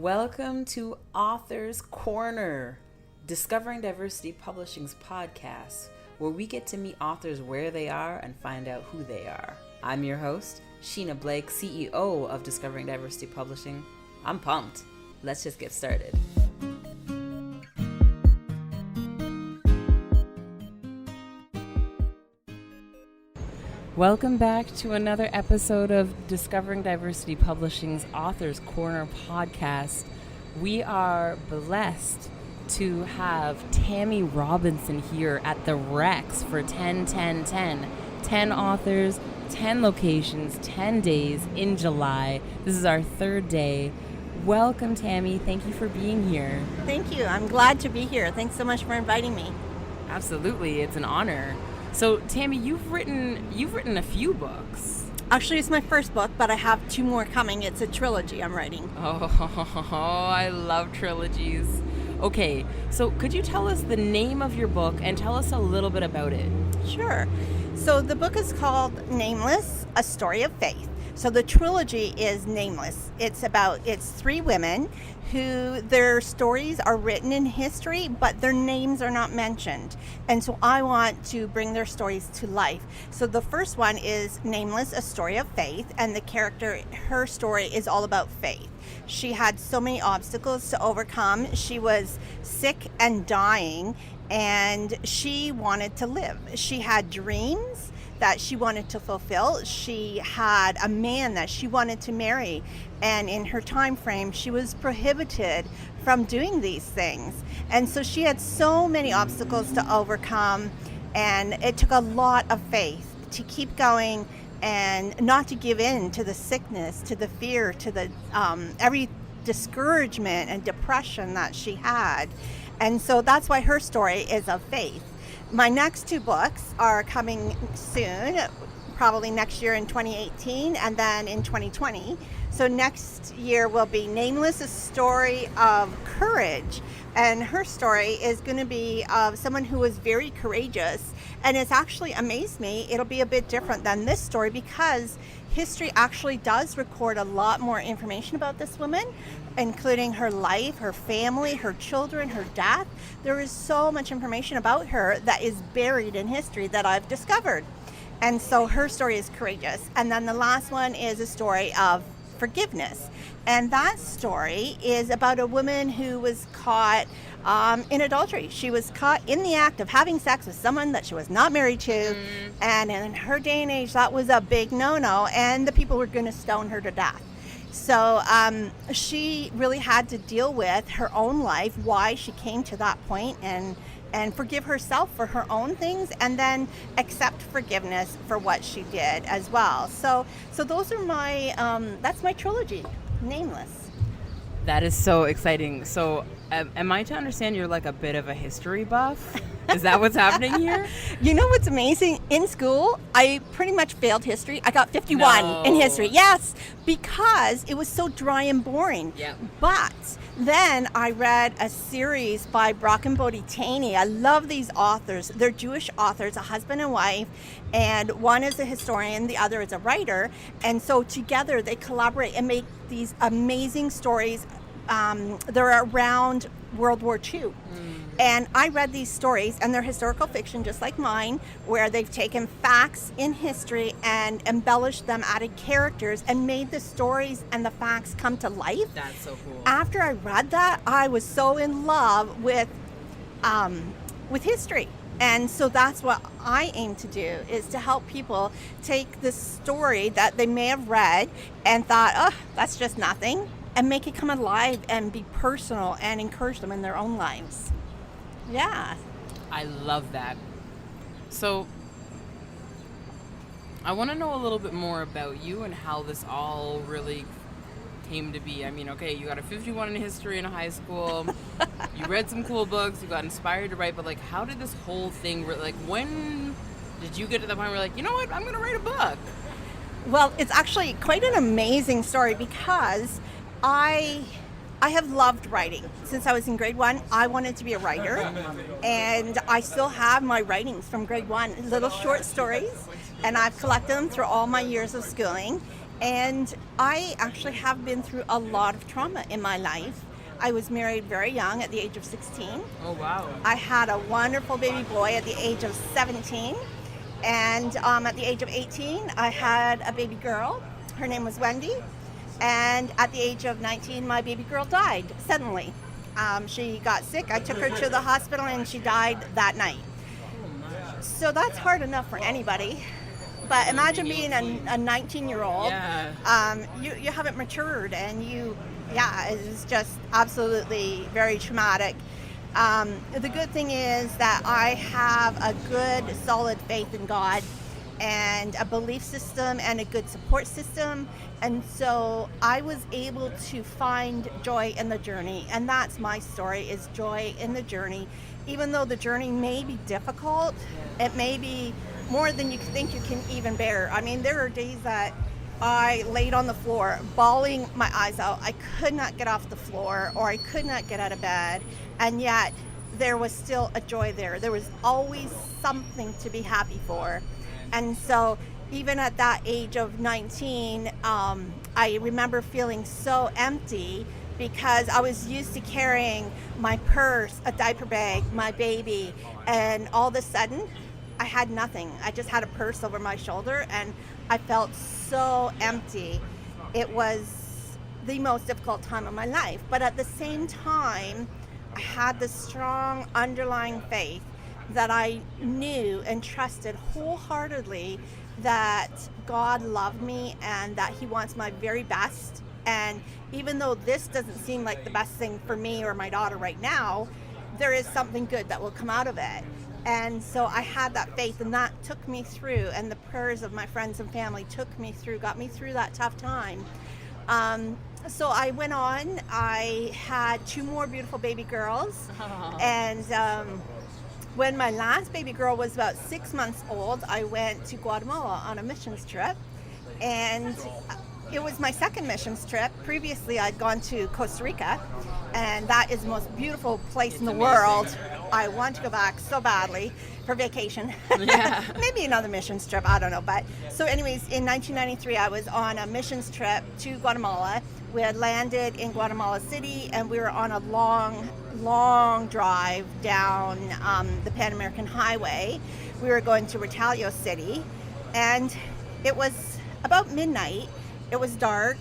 Welcome to Author's Corner, Discovering Diversity Publishing's podcast, where we get to meet authors where they are and find out who they are. I'm your host, Sheena Blake, CEO of Discovering Diversity Publishing. I'm pumped. Let's just get started. Welcome back to another episode of Discovering Diversity Publishing's Author's Corner podcast. We are blessed to have Tammy Robinson here at the Rex for 10-10-10. 10 authors, 10 locations, 10 days in July. This is our third day. Welcome, Tammy. Thank you for being here. Thank you. I'm glad to be here. Thanks so much for inviting me. Absolutely. It's an honor. So, Tammy, you've written a few books. Actually, it's my first book, but I have two more coming. It's a trilogy I'm writing. Oh, I love trilogies. Okay, so could you tell us the name of your book and tell us a little bit about it? Sure. So the book is called Nameless-A Story of Faith. So the trilogy is Nameless. It's three women who their stories are written in history, but their names are not mentioned. And so I want to bring their stories to life. So the first one is Nameless-A Story of Faith, and her story is all about faith. She had so many obstacles to overcome. She was sick and dying, and she wanted to live. She had dreams that she wanted to fulfill. She had a man that she wanted to marry, and in her time frame she was prohibited from doing these things. And so she had so many obstacles to overcome, and it took a lot of faith to keep going and not to give in to the sickness, to the fear, to the every discouragement and depression that she had. And so that's why her story is of faith. My next two books are coming soon, probably next year in 2018 and then in 2020. So next year will be Nameless-A Story of Courage. And her story is going to be of someone who was very courageous. And it's actually amazed me. It'll be a bit different than this story because history actually does record a lot more information about this woman, including her life, her family, her children, her death. There is so much information about her that is buried in history that I've discovered. And so her story is courageous. And then the last one is a story of forgiveness. And that story is about a woman who was caught in adultery. She was caught in the act of having sex with someone that she was not married to. And in her day and age, that was a big no-no, and the people were going to stone her to death. So she really had to deal with her own life, why she came to that point, and forgive herself for her own things, and then accept forgiveness for what she did as well. So those are my, that's my trilogy, Nameless. That is so exciting. So am I to understand you're like a bit of a history buff? Is that what's happening here? You know what's amazing? In school, I pretty much failed history. I got 51 in history. Yes, because it was so dry and boring. Yeah. But then I read a series by Brock and Bodhi Taney. I love these authors. They're Jewish authors, a husband and wife, and one is a historian, the other is a writer. And so together they collaborate and make these amazing stories. They're around World War II. And I read these stories, and they're historical fiction just like mine, where they've taken facts in history and embellished them, added characters, and made the stories and the facts come to life. That's so cool. After I read that, I was so in love with history. And so that's what I aim to do, is to help people take this story that they may have read and thought, oh, that's just nothing, and make it come alive and be personal and encourage them in their own lives. Yeah. I love that. So I want to know a little bit more about you and how this all really came to be. I mean, okay, you got a 51 in history in high school. You read some cool books. You got inspired to write. But, like, how did this whole thing, when did you get to the point where, like, you know what, I'm going to write a book? Well, it's actually quite an amazing story because I have loved writing. Since I was in grade 1, I wanted to be a writer, and I still have my writings from grade 1, little short stories, and I've collected them through all my years of schooling. And I actually have been through a lot of trauma in my life. I was married very young at the age of 16. Oh, wow. I had a wonderful baby boy at the age of 17. And at the age of 18, I had a baby girl. Her name was Wendy. And at the age of 19, my baby girl died suddenly. She got sick. I took her to the hospital and she died that night. So that's hard enough for anybody. But imagine being a 19-year-old. Yeah. You haven't matured, and it's just absolutely very traumatic. The good thing is that I have a good, solid faith in God and a belief system and a good support system. And so I was able to find joy in the journey. And that's my story, is joy in the journey. Even though the journey may be difficult, it may be more than you think you can even bear. I mean, there are days that I laid on the floor bawling my eyes out. I could not get off the floor, or I could not get out of bed, and yet there was still a joy there. There was always something to be happy for. And so even at that age of 19, I remember feeling so empty, because I was used to carrying my purse, a diaper bag, my baby, and all of a sudden I had nothing. I just had a purse over my shoulder, and I felt so empty. It was the most difficult time of my life. But at the same time, I had this strong underlying faith that I knew and trusted wholeheartedly that God loved me and that He wants my very best. And even though this doesn't seem like the best thing for me or my daughter right now, there is something good that will come out of it. And so I had that faith, and that took me through, and the prayers of my friends and family took me through, got me through that tough time. So I went on. I had 2 more beautiful baby girls. And when my last baby girl was about 6 months old, I went to Guatemala on a missions trip. And it was my second missions trip. Previously, I'd gone to Costa Rica, and that is the most beautiful place in the world. I want to go back so badly for vacation. Yeah. Maybe another missions trip, I don't know. But so anyways, in 1993, I was on a missions trip to Guatemala. We had landed in Guatemala City, and we were on a long drive down the Pan American Highway. We were going to Retalio City, and it was about midnight. It was dark.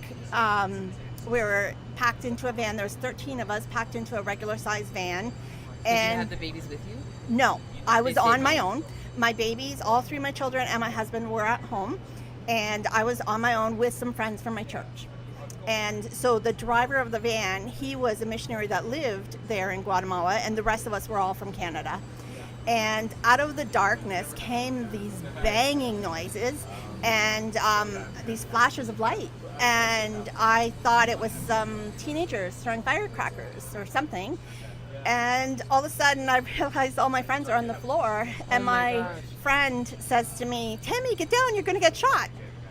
We were packed into a van. There was 13 of us packed into a regular-sized van. Did you have the babies with you? No, I was on my home? own. My babies, all 3 of my children and my husband were at home, and I was on my own with some friends from my church. And so the driver of the van, he was a missionary that lived there in Guatemala, and the rest of us were all from Canada. And out of the darkness came these banging noises and these flashes of light. And I thought it was some teenagers throwing firecrackers or something. And all of a sudden I realized all my friends are on the floor, and my friend says to me, "Tammy, get down, you're going to get shot."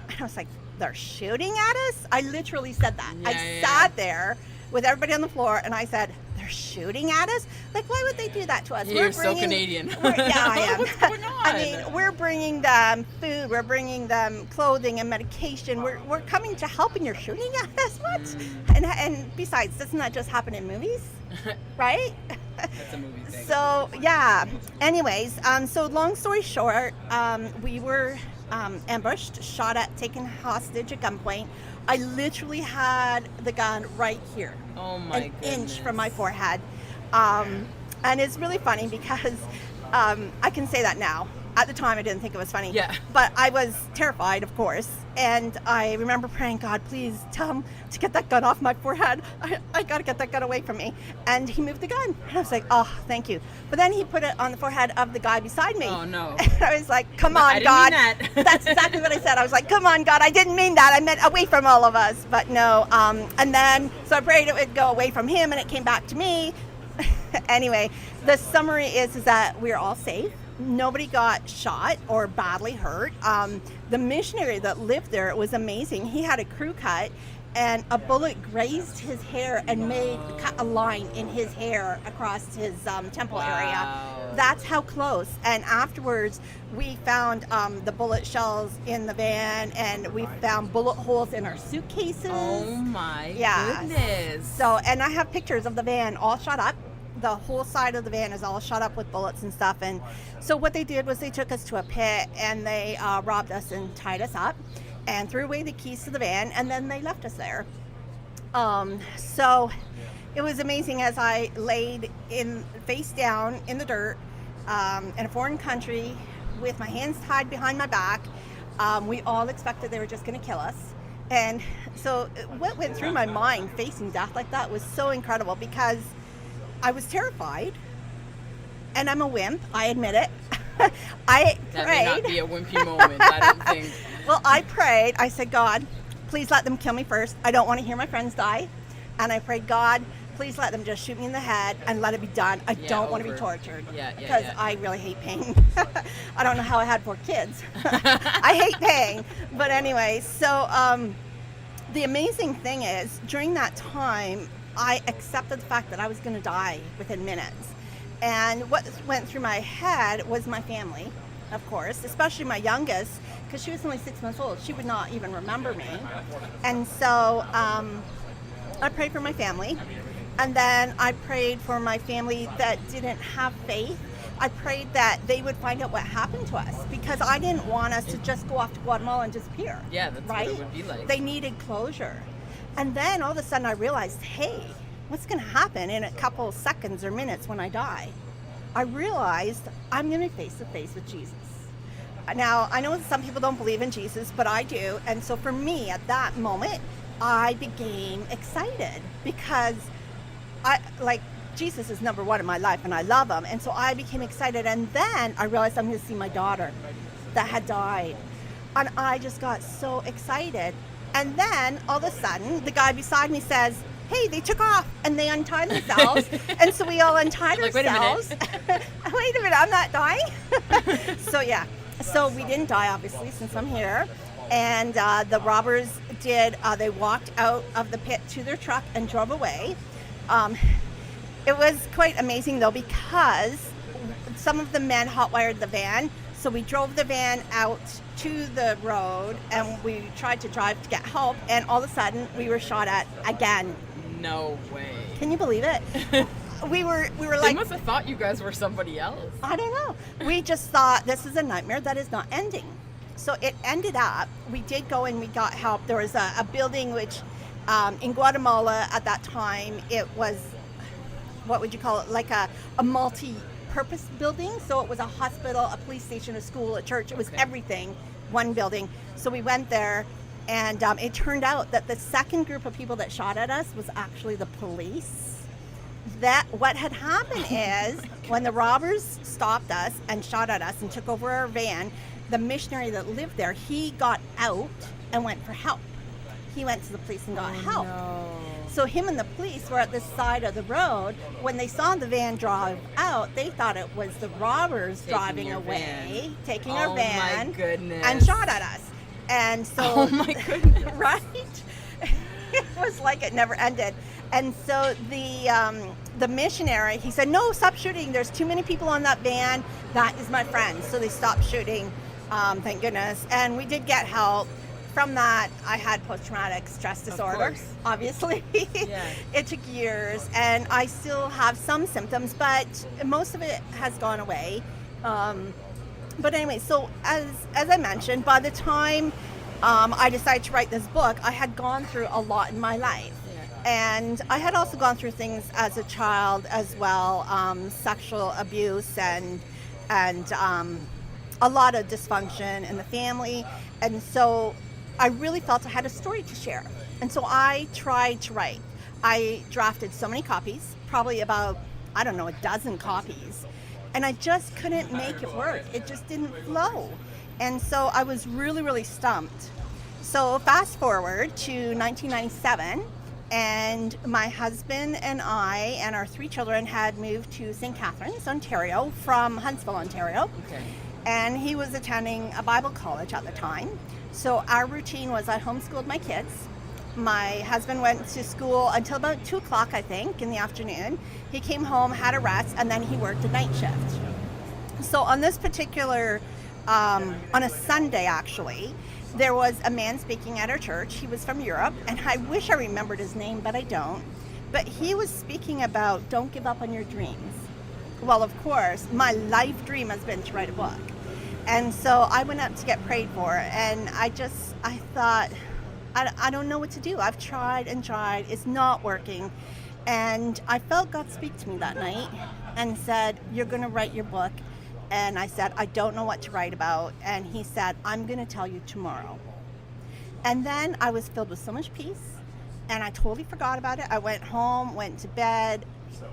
And I was like, "They're shooting at us?" I literally said that. Sat there with everybody on the floor, and I said, "They're shooting at us? Like, why would they do that to us?" You're so Canadian. Yeah, I am. What's going on? I mean, we're bringing them food, we're bringing them clothing and medication. We're coming to help, and you're shooting at us? What? And besides, doesn't that just happen in movies? Right? That's a movie thing. So, yeah. Anyways, so long story short, we were ambushed, shot at, taken hostage at gunpoint. I literally had the gun right here. Oh my an goodness. inch from my forehead. And it's really funny because I can say that now. At the time, I didn't think it was funny. Yeah. But I was terrified, of course. And I remember praying, "God, please tell him to get that gun off my forehead. I got to get that gun away from me." And he moved the gun. And I was like, "Oh, thank you." But then he put it on the forehead of the guy beside me. Oh, no. And I was like, "Come on, I didn't God." mean that. That's exactly what I said. I was like, "Come on, God, I didn't mean that. I meant away from all of us." But no. And then, so I prayed it would go away from him, and it came back to me. Anyway, the summary is that we're all safe. Nobody got shot or badly hurt. The missionary that lived there, it was amazing. He had a crew cut, and a bullet grazed his hair and cut a line in his hair across his temple area. That's how close. And afterwards, we found the bullet shells in the van, and we found bullet holes in our suitcases. Oh my Yeah. goodness. So, and I have pictures of the van all shot up. The whole side of the van is all shot up with bullets and stuff. And so what they did was they took us to a pit, and they robbed us and tied us up and threw away the keys to the van, and then they left us there. So it was amazing as I laid face down in the dirt in a foreign country with my hands tied behind my back. We all expected they were just going to kill us. And so what went through my mind facing death like that was so incredible, because I was terrified, and I'm a wimp, I admit it. I that prayed. may not be a wimpy moment, I don't think. Well, I prayed. I said, God, please let them kill me first. I don't want to hear my friends die. And I prayed, God, please let them just shoot me in the head and let it be done. I don't want to be tortured, because I really hate pain. I don't know how I had 4 kids. I hate pain. But anyway, so the amazing thing is, during that time, I accepted the fact that I was going to die within minutes. And what went through my head was my family, of course, especially my youngest, because she was only 6 months old. She would not even remember me. And so I prayed for my family. And then I prayed for my family that didn't have faith. I prayed that they would find out what happened to us, because I didn't want us to just go off to Guatemala and disappear. Yeah, that's right? what it would be like. They needed closure. And then all of a sudden I realized, hey, what's going to happen in a couple seconds or minutes when I die? I realized I'm going to be face to face with Jesus. Now, I know some people don't believe in Jesus, but I do. And so for me, at that moment, I became excited, because Jesus is number one in my life, and I love him. And so I became excited. And then I realized I'm going to see my daughter that had died. And I just got so excited. And then all of a sudden, the guy beside me says, hey, they took off and they untied themselves. And so we all untied ourselves. Wait a minute, I'm not dying? So yeah, so we didn't die, obviously, since I'm here. And the robbers they walked out of the pit to their truck and drove away. It was quite amazing, though, because some of the men hotwired the van. So we drove the van out to the road, and we tried to drive to get help, and all of a sudden we were shot at again. No way. Can you believe it? we were They like, must have thought you guys were somebody else. I don't know. We just thought, this is a nightmare that is not ending. So it ended up, we did go and we got help. There was a building which in Guatemala at that time, it was, what would you call it, like a multi-purpose building. So it was a hospital, a police station, a school, a church. It was everything, one building. So we went there, and it turned out that the second group of people that shot at us was actually the police. That what had happened is, when the robbers stopped us and shot at us and took over our van, the missionary that lived there, he got out and went for help. He went to the police and got help. No. So him and the police were at the side of the road. When they saw the van drive out, they thought it was the robbers driving away, taking our van, my goodness. and shot at us. And so, Oh my goodness. right? It was like it never ended. And so the missionary, he said, no, stop shooting. There's too many people on that van. That is my friend. So they stopped shooting, thank goodness. And we did get help. From that, I had post-traumatic stress disorder, obviously. Yeah. It took years, and I still have some symptoms, but most of it has gone away. But anyway, so as I mentioned, by the time I decided to write this book, I had gone through a lot in my life. Yeah. And I had also gone through things as a child as well, sexual abuse and a lot of dysfunction in the family. And so I really felt I had a story to share. And so I tried to write. I drafted so many copies, probably about, I don't know, a dozen copies. And I just couldn't make it work. It just didn't flow. And so I was really, really stumped. So fast forward to 1997, and my husband and I and our 3 children had moved to St. Catharines, Ontario, from Huntsville, Ontario. Okay. And he was attending a Bible college at the time. So our routine was I homeschooled my kids. My husband went to school until about 2 o'clock, I think, in the afternoon. He came home, had a rest, and then he worked a night shift. So on this particular, on a Sunday actually, there was a man speaking at our church. He was from Europe, and I wish I remembered his name, but I don't. But he was speaking about don't give up on your dreams. Well, of course, my life dream has been to write a book. And so I went up to get prayed for, and I thought, I don't know what to do. I've tried and tried. It's not working. And I felt God speak to me that night and said, you're going to write your book. And I said, I don't know what to write about. And he said, I'm going to tell you tomorrow. And then I was filled with so much peace, and I totally forgot about it. I went home, went to bed,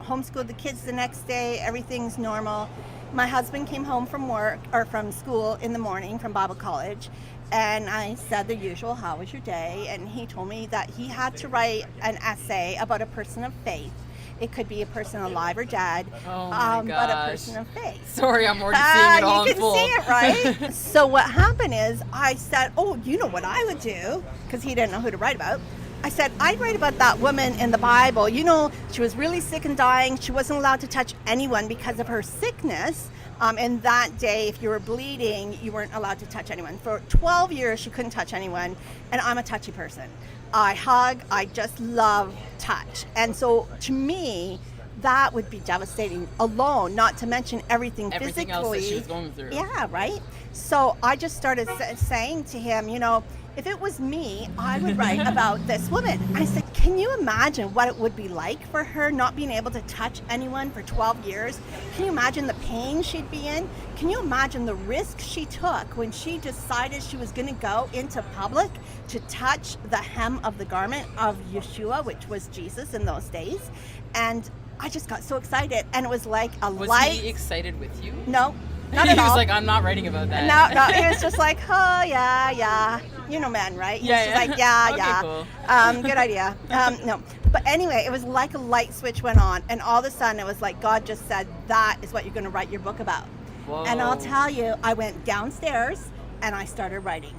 homeschooled the kids the next day. Everything's normal. My husband came home from work or from school in the morning from Bible college, and I said the usual, how was your day? And he told me that he had to write an essay about a person of faith. It could be a person alive or dead, but a person of faith. Sorry, I'm already seeing it all you in full. can see it, right? So what happened is I said, oh, you know what I would do? Because he didn't know who to write about. I said, I'd write about that woman in the Bible. You know, she was really sick and dying. She wasn't allowed to touch anyone because of her sickness. In that day, if you were bleeding, you weren't allowed to touch anyone. For 12 years, she couldn't touch anyone. And I'm a touchy person. I hug. I just love touch. And so to me, that would be devastating alone, not to mention everything physically. Else that she was going through. Yeah, right? So I just started saying to him, you know, if it was me, I would write about this woman. I said, can you imagine what it would be like for her not being able to touch anyone for 12 years? Can you imagine the pain she'd be in? Can you imagine the risk she took when she decided she was going to go into public to touch the hem of the garment of Yeshua, which was Jesus in those days? And I just got so excited, and it was like a light. Was he excited with you? No, not at all. He was like, I'm not writing about that. No, he was just like, oh, yeah. You know men, right? He was just like, yeah. Cool. Good idea. No. But anyway, it was like a light switch went on, and all of a sudden it was like God just said, that is what you're going to write your book about. Whoa. And I'll tell you, I went downstairs and I started writing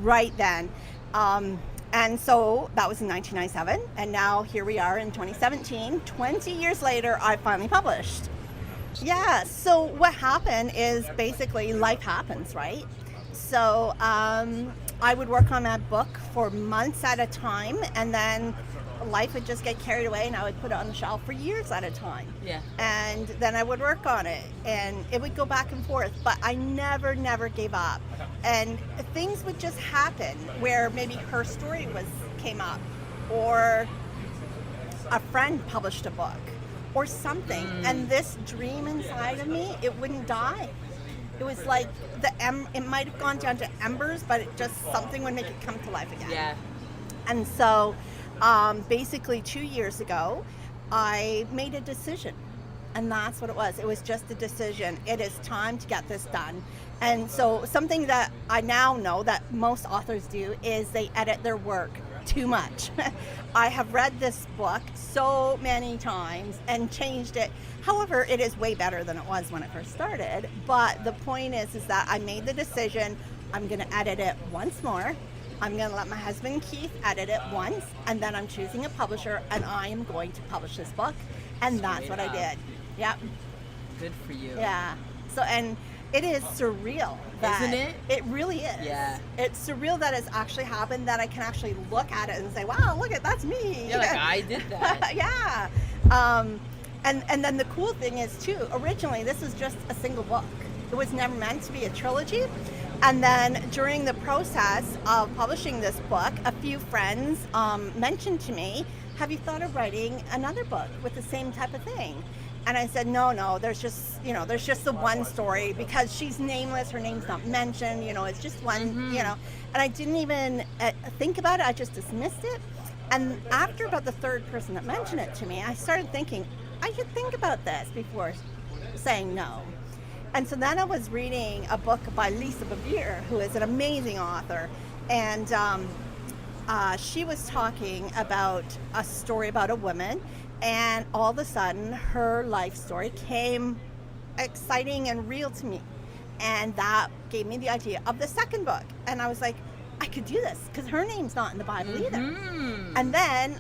right then. And so that was in 1997, and now here we are in 2017. 20 years later, I finally published. Yeah, so what happened is basically life happens, right? So I would work on that book for months at a time, and then life would just get carried away, and I would put it on the shelf for years at a time. Yeah. And then I would work on it, and it would go back and forth, but I never gave up. And things would just happen where maybe her story came up, or a friend published a book, or something, and this dream inside of me, it wouldn't die. It was like it might have gone down to embers, but something would make it come to life again. Yeah. And so basically 2 years ago, I made a decision, and that's what it was. It was just a decision. It is time to get this done. And so something that I now know that most authors do is they edit their work too much. I have read this book so many times and changed it. However, it is way better than it was when it first started. But the point is that I made the decision, I'm going to edit it once more. I'm going to let my husband Keith edit it once, and then I'm choosing a publisher, and I am going to publish this book. And that's what I did. Yep. Good for you. Yeah. So, and it is surreal. Isn't it? It really is. Yeah. It's surreal that it's actually happened, that I can actually look at it and say, wow, look that's me. Yeah, like I did that. Yeah. And then the cool thing is, too, originally this was just a single book. It was never meant to be a trilogy. And then during the process of publishing this book, a few friends mentioned to me, have you thought of writing another book with the same type of thing? And I said, no, there's just the one story, because she's nameless, her name's not mentioned, it's just one, and I didn't even think about it, I just dismissed it. And after about the third person that mentioned it to me, I started thinking, I should think about this before saying no. And so then I was reading a book by Lisa Bevere, who is an amazing author, and she was talking about a story about a woman, and all of a sudden her life story came exciting and real to me, and that gave me the idea of the second book. And I was like, I could do this, because her name's not in the Bible either. And then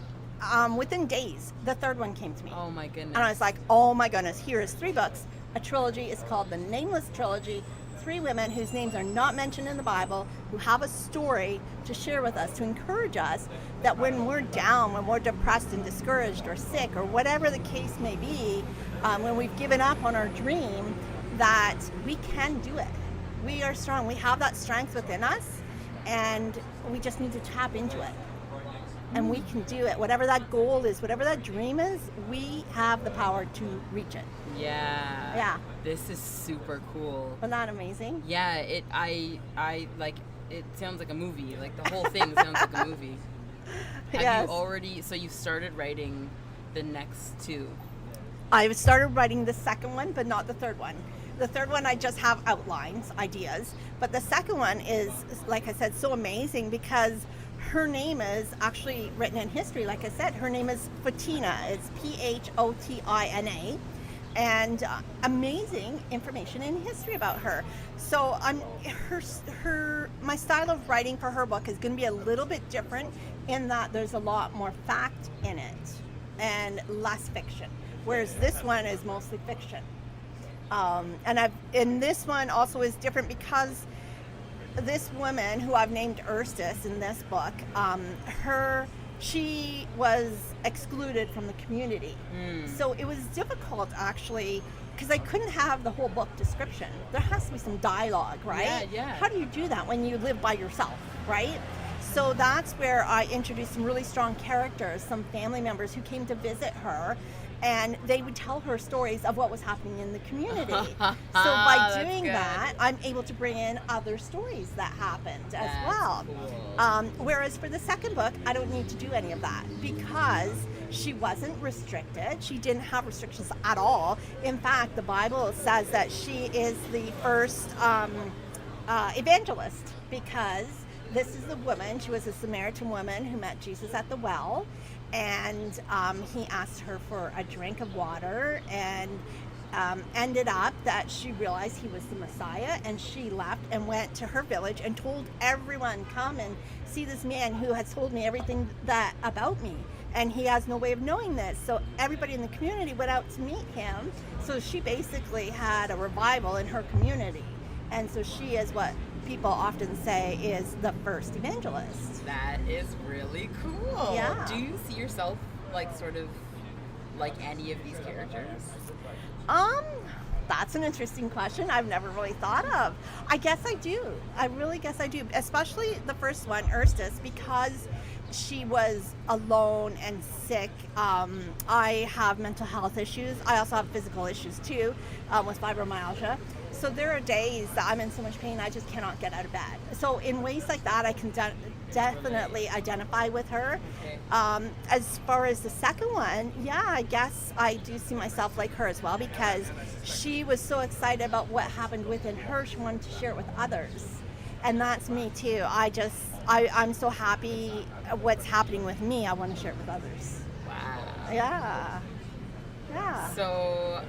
within days, the third one came to me. Oh my goodness. And I was like, oh my goodness, here's 3 books. a trilogy. It's called the Nameless Trilogy. 3 women whose names are not mentioned in the Bible, who have a story to share with us, to encourage us that when we're down, when we're depressed and discouraged or sick or whatever the case may be, when we've given up on our dream, that we can do it. We are strong. We have that strength within us, and we just need to tap into it. And we can do it. Whatever that goal is, whatever that dream is, we have the power to reach it. Yeah. This is super cool. Isn't that amazing? Yeah, I like, it sounds like a movie. Like, the whole thing sounds like a movie. Have you already, so you started writing the next 2? I've started writing the second one, but not the third one. The third one, I just have outlines, ideas. But the second one is, like I said, so amazing because her name is actually written in history. Like I said, her name is Photina. It's Photina. And amazing information in history about her. So my style of writing for her book is going to be a little bit different in that there's a lot more fact in it and less fiction, whereas this one is mostly fiction. And this one also is different because this woman who I've named Eustace in this book, she was excluded from the community. So it was difficult actually because I couldn't have the whole book description. There has to be some dialogue, right? Yeah. How do you do that when you live by yourself, right? So that's where I introduced some really strong characters, some family members who came to visit her, and they would tell her stories of what was happening in the community. So by doing that, I'm able to bring in other stories that happened as well. Cool. Whereas for the second book, I don't need to do any of that because she wasn't restricted. She didn't have restrictions at all. In fact, the Bible says that she is the first evangelist because this is the woman, she was a Samaritan woman who met Jesus at the well, and he asked her for a drink of water, and ended up that she realized he was the Messiah, and she left and went to her village and told everyone, come and see this man who has told me everything about me, and he has no way of knowing this. So everybody in the community went out to meet him. So she basically had a revival in her community, and so she is what people often say is the first evangelist. That is really cool. Yeah. Do you see yourself like sort of like any of these characters? That's an interesting question I've never really thought of. I guess I do. I really guess I do. Especially the first one, Eustace, because she was alone and sick. I have mental health issues. I also have physical issues too, with fibromyalgia. So there are days that I'm in so much pain I just cannot get out of bed. So in ways like that, I can definitely identify with her. As far as the second one, yeah, I guess I do see myself like her as well, because she was so excited about what happened within her. She wanted to share it with others. And that's me too. I'm so happy what's happening with me. I want to share it with others. Wow. Yeah. So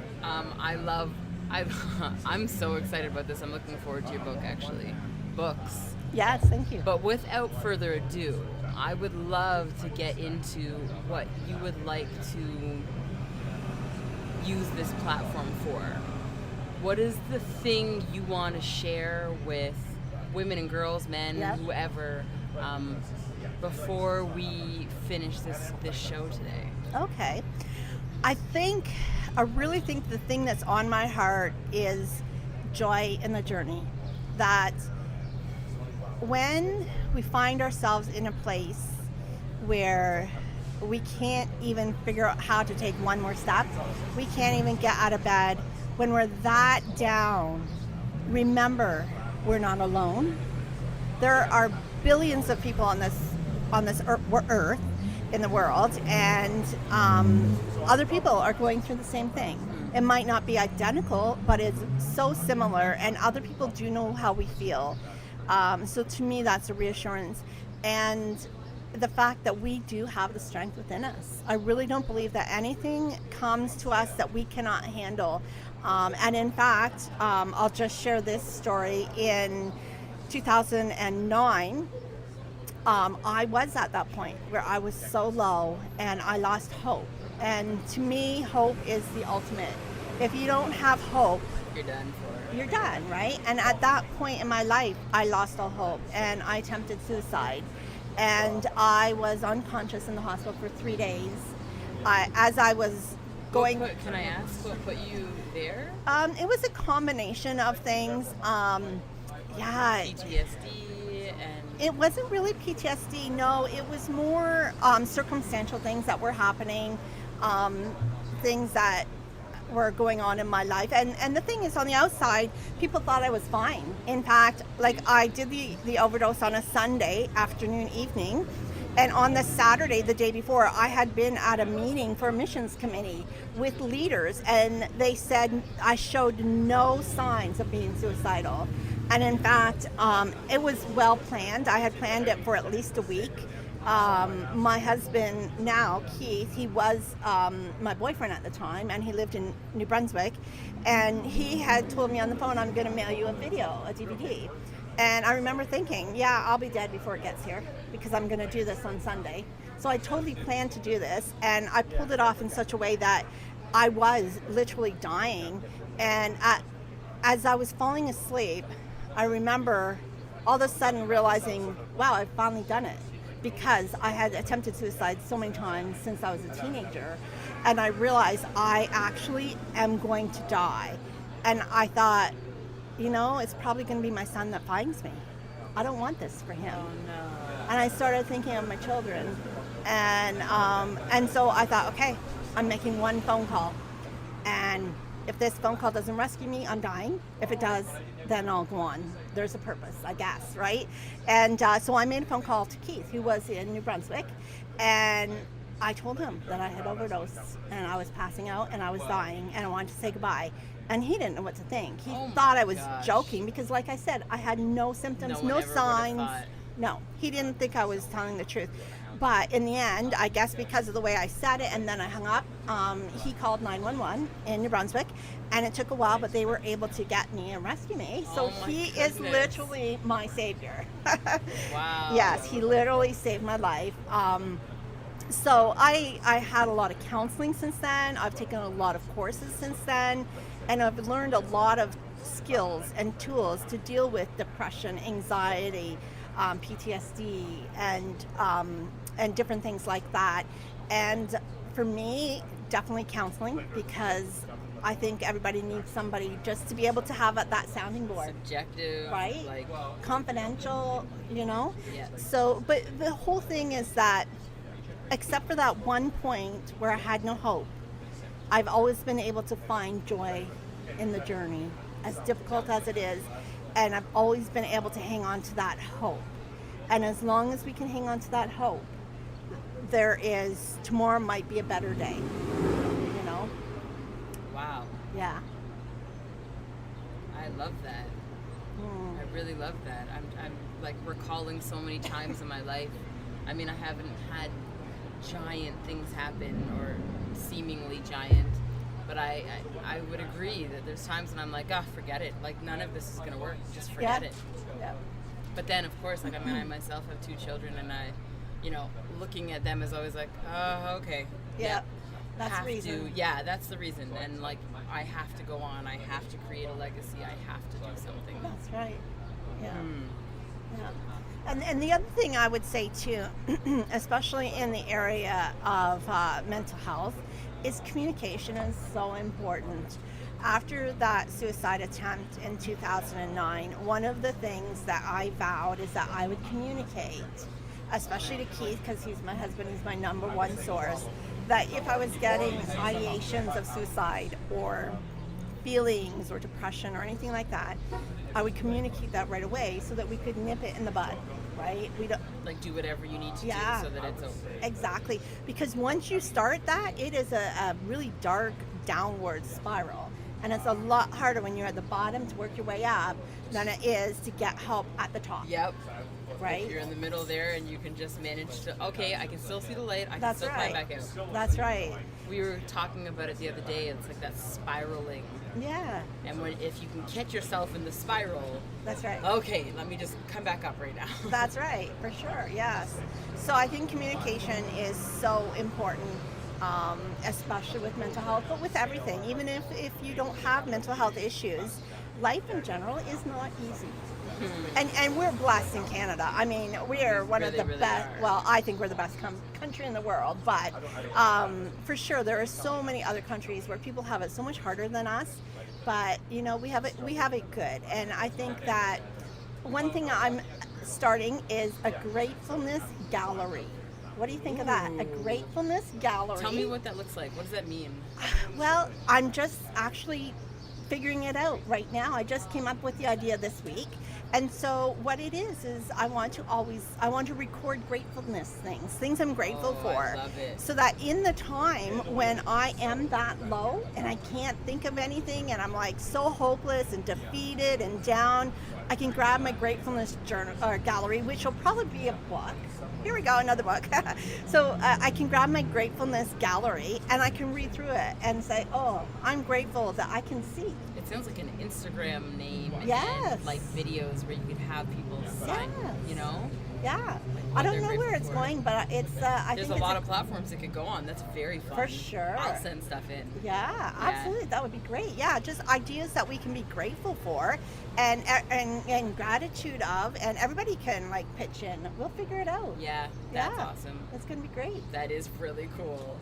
I'm so excited about this. I'm looking forward to your book, actually. Books. Yes, thank you. But without further ado, I would love to get into what you would like to use this platform for. What is the thing you want to share with women and girls, men, whoever, before we finish this show today? Okay. I really think the thing that's on my heart is joy in the journey. That when we find ourselves in a place where we can't even figure out how to take one more step, we can't even get out of bed, when we're that down, remember we're not alone. There are billions of people on this earth, in the world, and other people are going through the same thing. It might not be identical, but it's so similar, and other people do know how we feel. So to me, that's a reassurance. And the fact that we do have the strength within us. I really don't believe that anything comes to us that we cannot handle. And in fact, I'll just share this story. In 2009, I was at that point where I was so low and I lost hope. And to me, hope is the ultimate. If you don't have hope, You're done for. you're done, right? And at that point in my life, I lost all hope and I attempted suicide. And I was unconscious in the hospital for 3 days. As I was going... Can I ask what put you there? It was a combination of things. Yeah. PTSD and... It wasn't really PTSD, no. It was more circumstantial things that were happening, things that were going on in my life. And the thing is, on the outside, people thought I was fine. In fact, like, I did the overdose on a Sunday afternoon, evening. And on the Saturday, the day before, I had been at a meeting for a missions committee with leaders, and they said I showed no signs of being suicidal. And in fact, it was well planned. I had planned it for at least a week. My husband now, Keith, he was my boyfriend at the time, and he lived in New Brunswick. And he had told me on the phone, I'm going to mail you a video, a DVD. And I remember thinking, yeah, I'll be dead before it gets here because I'm going to do this on Sunday. So I totally planned to do this, and I pulled it off in such a way that I was literally dying. And as I was falling asleep, I remember all of a sudden realizing, wow, I've finally done it, because I had attempted suicide so many times since I was a teenager. And I realized I actually am going to die. And I thought, you know, it's probably going to be my son that finds me. I don't want this for him. Oh, no. And I started thinking of my children. And so I thought, okay, I'm making one phone call. And if this phone call doesn't rescue me, I'm dying. If it does, then I'll go on. There's a purpose, I guess, right? And so I made a phone call to Keith, who was in New Brunswick. And I told him that I had overdosed and I was passing out and I was dying and I wanted to say goodbye. And he didn't know what to think. He thought I was joking because, like I said, I had no symptoms, no signs. No, he didn't think I was telling the truth. But in the end, I guess because of the way I said it and then I hung up, he called 911 in New Brunswick, and it took a while, but they were able to get me and rescue me. So he is literally my savior. Wow. Yes, he literally saved my life. So I had a lot of counseling since then. I've taken a lot of courses since then, and I've learned a lot of skills and tools to deal with depression, anxiety, PTSD, and different things like that. And for me, definitely counseling, because I think everybody needs somebody just to be able to have that sounding board. Subjective, right? Like confidential, you know? Yes. So, but the whole thing is that, except for that one point where I had no hope, I've always been able to find joy in the journey, as difficult as it is, and I've always been able to hang on to that hope. And as long as we can hang on to that hope, tomorrow might be a better day, you know? Wow. Yeah. I love that. I really love that. I'm like recalling so many times in my life. I mean, I haven't had giant things happen, or seemingly giant, but I would agree that there's times when I'm like, forget it. Like, none of this is going to work. Just forget it. Yeah. But then, of course, like, I mean, I myself have 2 children, and looking at them is always like, oh, okay. Yeah. That's the reason. Yeah, that's the reason. And, like, I have to go on. I have to create a legacy. I have to do something. That's right. Yeah. Yeah. And the other thing I would say, too, especially in the area of mental health, is communication is so important. After that suicide attempt in 2009, one of the things that I vowed is that I would communicate, especially to Keith, because he's my husband, he's my number one source, that if I was getting ideations of suicide or feelings or depression or anything like that, I would communicate that right away so that we could nip it in the bud, right? We don't like do whatever you need to do so that it's over. Exactly, because once you start that, it is a really dark downward spiral, and it's a lot harder when you're at the bottom to work your way up than it is to get help at the top. Yep. Right? If you're in the middle there and you can just manage to, okay, I can still see the light, I can still climb back out. That's right. We were talking about it the other day. It's like that spiraling. Yeah. And if you can catch yourself in the spiral, that's right. Okay, let me just come back up right now. That's right, for sure, yes. So I think communication is so important. especially with mental health, but with everything. Even if you don't have mental health issues, life in general is not easy. And we're blessed in Canada. I mean, we are one of the best. Well, I think we're the best country in the world. But for sure, there are so many other countries where people have it so much harder than us. But we have it good. And I think that one thing I'm starting is a gratefulness gallery. What do you think of that? A gratefulness gallery. Tell me what that looks like. What does that mean? Well, I'm just actually figuring it out right now. I just came up with the idea this week. And so what it is I want to record gratefulness things I'm grateful for. I love it. So that in the time when I am that low and I can't think of anything and I'm like so hopeless and defeated and down, I can grab my gratefulness journal or gallery, which will probably be a book. Here we go, another book. So I can grab my gratefulness gallery and I can read through it and say, oh, I'm grateful that I can see. It sounds like an Instagram name. Yes. And like videos where you could have people sign, Yeah. what I don't they're know where grateful it's for. going, but it's, I There's think a lot of platforms it could go on. That's very fun. For sure. I'll send stuff in. Yeah, absolutely. That would be great. Yeah, just ideas that we can be grateful for and gratitude of, and everybody can like pitch in. We'll figure it out. Yeah, that's awesome. It's going to be great. That is really cool.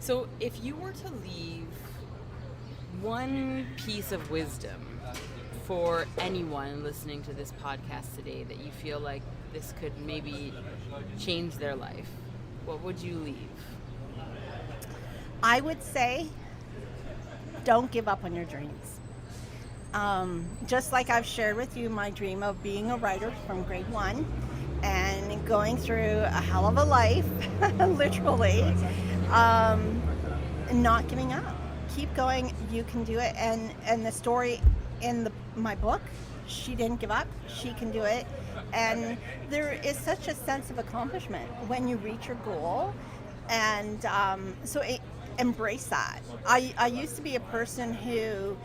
So if you were to leave one piece of wisdom for anyone listening to this podcast today that you feel like this could maybe change their life, what would you leave? I would say don't give up on your dreams. Just like I've shared with you my dream of being a writer from grade 1 and going through a hell of a life, literally, and not giving up. Keep going, you can do it. And the story in my book, she didn't give up, she can do it. And there is such a sense of accomplishment when you reach your goal. And embrace that. I used to be a person who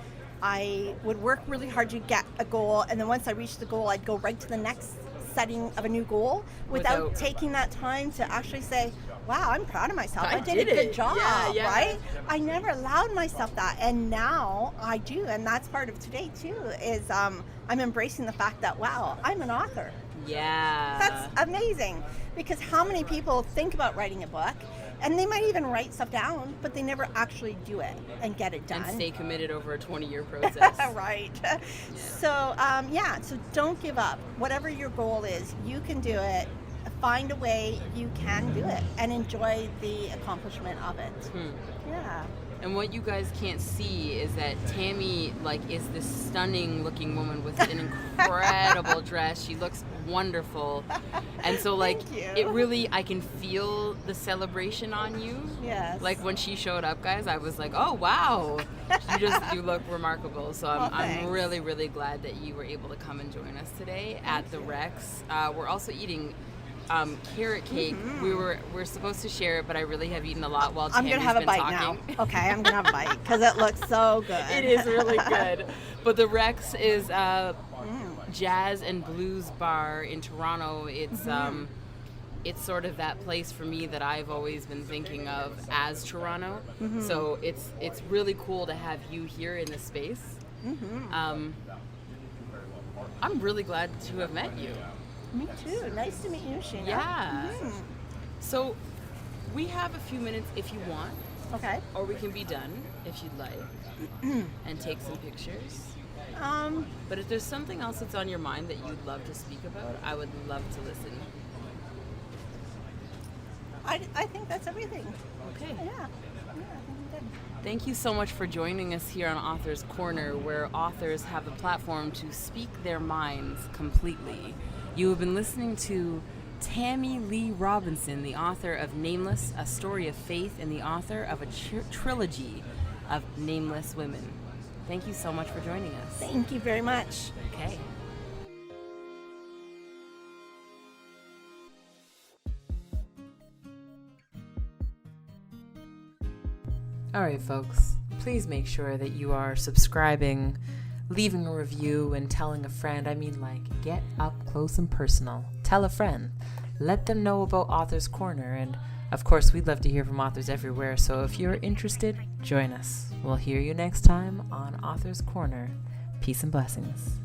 I would work really hard to get a goal, and then once I reached the goal, I'd go right to the next setting of a new goal without taking that time to actually say, wow, I'm proud of myself. I did a good job, right? I never allowed myself that, and now I do, and that's part of today too, is I'm embracing the fact that, wow, I'm an author. Yeah. That's amazing, because how many people think about writing a book, and they might even write stuff down, but they never actually do it and get it done. And stay committed over a 20-year process. Right. Yeah. So don't give up. Whatever your goal is, you can do it. Find a way you can do it and enjoy the accomplishment of it. Yeah. And what you guys can't see is that Tammy is this stunning looking woman with an incredible dress. She looks wonderful. And so it really, I can feel the celebration on you. Yes. Like when she showed up, guys, I was like, oh wow. You look remarkable. So I'm really, really glad that you were able to come and join us today at the Rex. We're also eating carrot cake. We're supposed to share it, but I really have eaten a lot while Tammy's been talking. I'm gonna have a bite now. Okay, I'm gonna have a bite because it looks so good. It is really good. But the Rex is a jazz and blues bar in Toronto. It's sort of that place for me that I've always been thinking of as Toronto. So it's really cool to have you here in this space. I'm really glad to have met you. Me too. Nice to meet you, Sheena. Yeah. So we have a few minutes if you want. Okay. Or we can be done if you'd like and take some pictures. But if there's something else that's on your mind that you'd love to speak about, I would love to listen. I think that's everything. Okay. Yeah. I think I'm good. Thank you so much for joining us here on Author's Corner, where authors have the platform to speak their minds completely. You have been listening to Tammy Leigh Robinson, the author of Nameless-A Story of Faith and the author of a trilogy of nameless women. Thank you so much for joining us. Thank you very much. Okay. All right, folks, please make sure that you are subscribing, leaving a review, and telling a friend. Get up close and personal. Tell a friend. Let them know about Author's Corner, and Of course, we'd love to hear from authors everywhere, so if you're interested, join us. We'll hear you next time on Author's Corner. Peace and blessings.